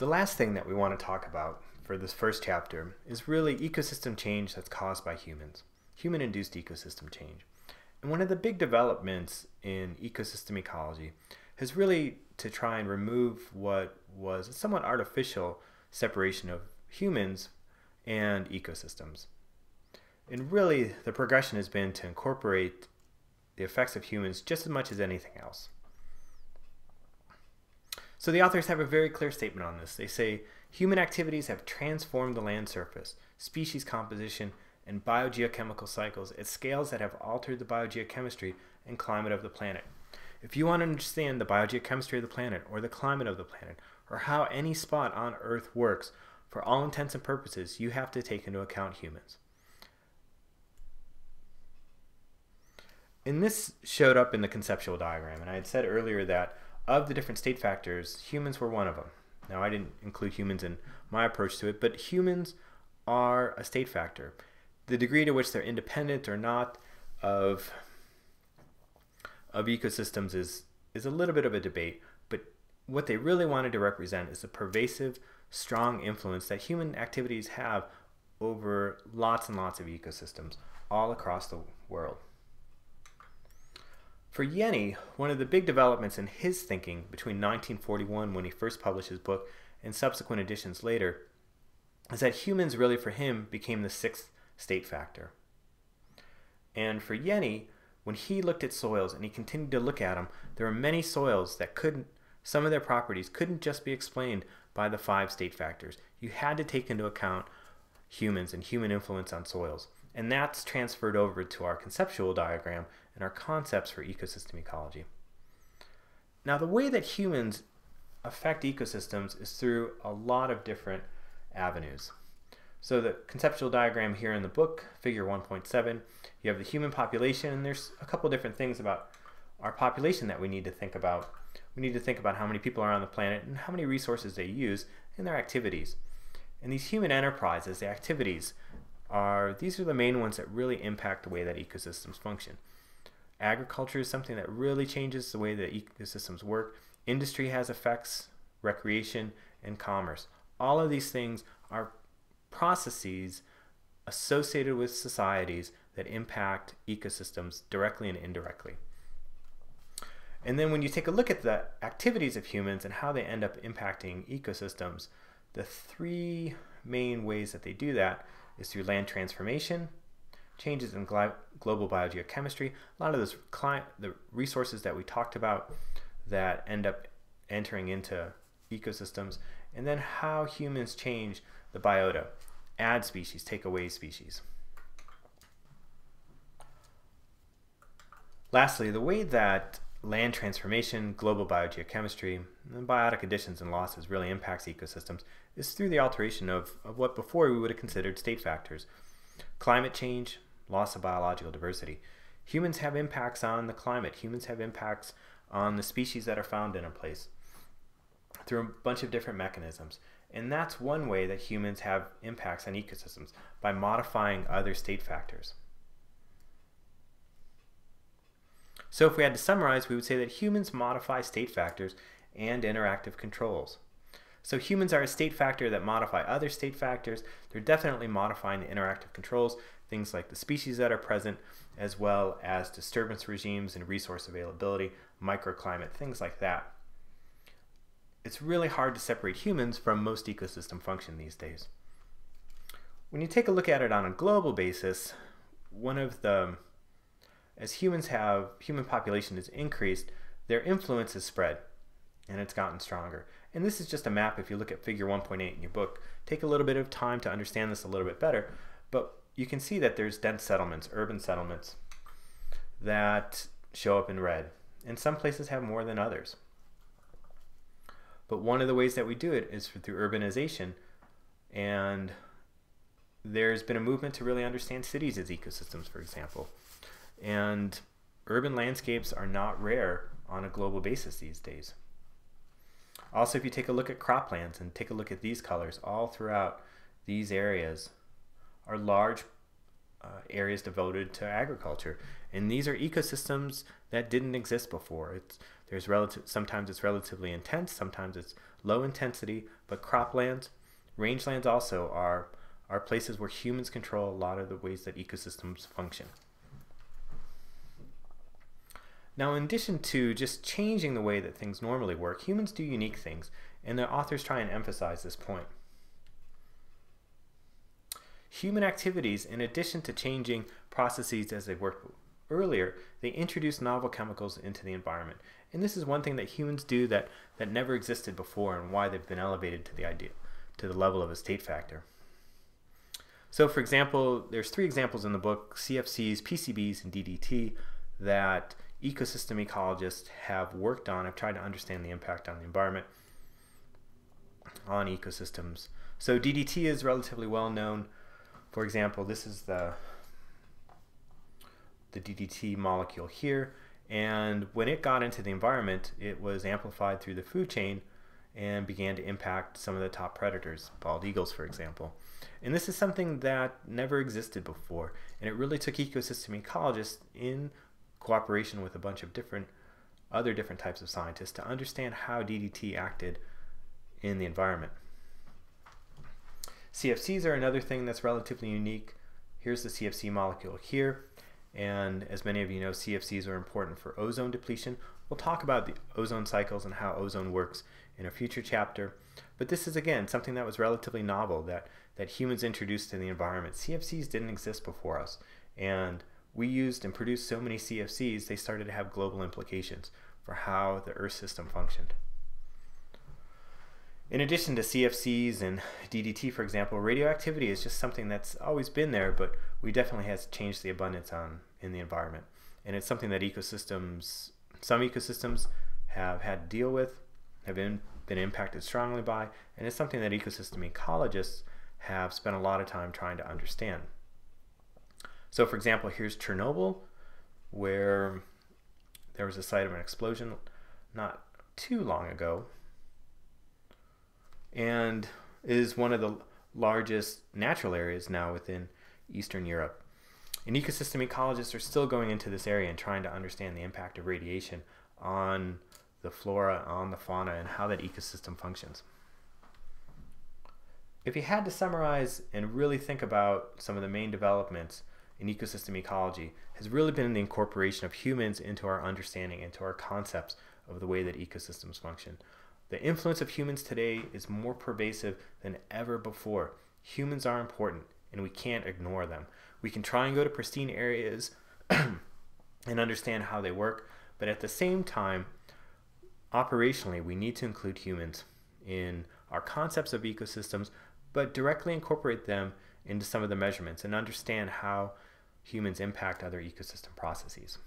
The last thing that we want to talk about for this first chapter is really ecosystem change that's caused by humans, human-induced ecosystem change. And one of the big developments in ecosystem ecology is really to try and remove what was a somewhat artificial separation of humans and ecosystems. And really, the progression has been to incorporate the effects of humans just as much as anything else. So the authors have a very clear statement on this. They say, human activities have transformed the land surface, species composition, and biogeochemical cycles at scales that have altered the biogeochemistry and climate of the planet. If you want to understand the biogeochemistry of the planet, or the climate of the planet, or how any spot on Earth works, for all intents and purposes, you have to take into account humans. And this showed up in the conceptual diagram, and I had said earlier that of the different state factors, humans were one of them. Now, I didn't include humans in my approach to it, but humans are a state factor. The degree to which they're independent or not of ecosystems is a little bit of a debate, but what they really wanted to represent is the pervasive, strong influence that human activities have over lots and lots of ecosystems all across the world. For Yenny, one of the big developments in his thinking between 1941, when he first published his book, and subsequent editions later, is that humans really, for him, became the sixth state factor. And for Yenny, when he looked at soils and he continued to look at them, there were many soils that some of their properties couldn't just be explained by the 5 state factors. You had to take into account humans and human influence on soils. And that's transferred over to our conceptual diagram and our concepts for ecosystem ecology. Now, the way that humans affect ecosystems is through a lot of different avenues. So the conceptual diagram here in the book, figure 1.7, you have the human population, and there's a couple different things about our population that we need to think about. We need to think about how many people are on the planet and how many resources they use in their activities. And these human enterprises, the activities, these are the main ones that really impact the way that ecosystems function. Agriculture is something that really changes the way that ecosystems work. Industry has effects, recreation, and commerce. All of these things are processes associated with societies that impact ecosystems directly and indirectly. And then when you take a look at the activities of humans and how they end up impacting ecosystems, the 3 main ways that they do that is through land transformation, changes in global biogeochemistry, a lot of the resources that we talked about that end up entering into ecosystems, and then how humans change the biota, add species, take away species. Lastly, the way that land transformation, global biogeochemistry, and biotic additions and losses really impacts ecosystems is through the alteration of what before we would have considered state factors. Climate change, loss of biological diversity. Humans have impacts on the climate. Humans have impacts on the species that are found in a place through a bunch of different mechanisms. And that's one way that humans have impacts on ecosystems, by modifying other state factors. So if we had to summarize, we would say that humans modify state factors and interactive controls. So humans are a state factor that modify other state factors. They're definitely modifying the interactive controls, things like the species that are present, as well as disturbance regimes and resource availability, microclimate, things like that. It's really hard to separate humans from most ecosystem function these days. When you take a look at it on a global basis, as human population has increased, their influence has spread and it's gotten stronger. And this is just a map. If you look at figure 1.8 in your book, take a little bit of time to understand this a little bit better, but you can see that there's dense settlements, urban settlements, that show up in red. And some places have more than others. But one of the ways that we do it is through urbanization, and there's been a movement to really understand cities as ecosystems, for example. And urban landscapes are not rare on a global basis these days. Also, if you take a look at croplands and take a look at these colors, all throughout these areas are large areas devoted to agriculture. And these are ecosystems that didn't exist before. Sometimes it's relatively intense, sometimes it's low intensity, but croplands, rangelands also are places where humans control a lot of the ways that ecosystems function. Now, in addition to just changing the way that things normally work, humans do unique things, and the authors try and emphasize this point. Human activities, in addition to changing processes as they worked earlier, they introduce novel chemicals into the environment. And this is one thing that humans do that never existed before, and why they've been elevated to the level of a state factor. So, for example, there's 3 examples in the book, CFCs, PCBs, and DDT, that ecosystem ecologists have worked on, have tried to understand the impact on the environment, on ecosystems. So DDT is relatively well known. For example, this is the DDT molecule here, and when it got into the environment, it was amplified through the food chain and began to impact some of the top predators, bald eagles, for example. And this is something that never existed before, and it really took ecosystem ecologists in cooperation with a bunch of other different types of scientists to understand how DDT acted in the environment. CFCs are another thing that's relatively unique. Here's the CFC molecule here, and as many of you know, CFCs are important for ozone depletion. We'll talk about the ozone cycles and how ozone works in a future chapter, but this is again something that was relatively novel that humans introduced to the environment. CFCs didn't exist before us, and we used and produced so many CFCs, they started to have global implications for how the Earth system functioned. In addition to CFCs and DDT, for example, radioactivity is just something that's always been there, but we definitely has changed the abundance in the environment. And it's something that some ecosystems have had to deal with, have been impacted strongly by, and it's something that ecosystem ecologists have spent a lot of time trying to understand. So, for example, here's Chernobyl, where there was a site of an explosion not too long ago, and is one of the largest natural areas now within Eastern Europe. And ecosystem ecologists are still going into this area and trying to understand the impact of radiation on the flora, on the fauna, and how that ecosystem functions. If you had to summarize and really think about some of the main developments in ecosystem ecology, has really been the incorporation of humans into our understanding, into our concepts of the way that ecosystems function. The influence of humans today is more pervasive than ever before. Humans are important, and we can't ignore them. We can try and go to pristine areas and understand how they work, but at the same time, operationally, we need to include humans in our concepts of ecosystems, but directly incorporate them into some of the measurements and understand how humans impact other ecosystem processes.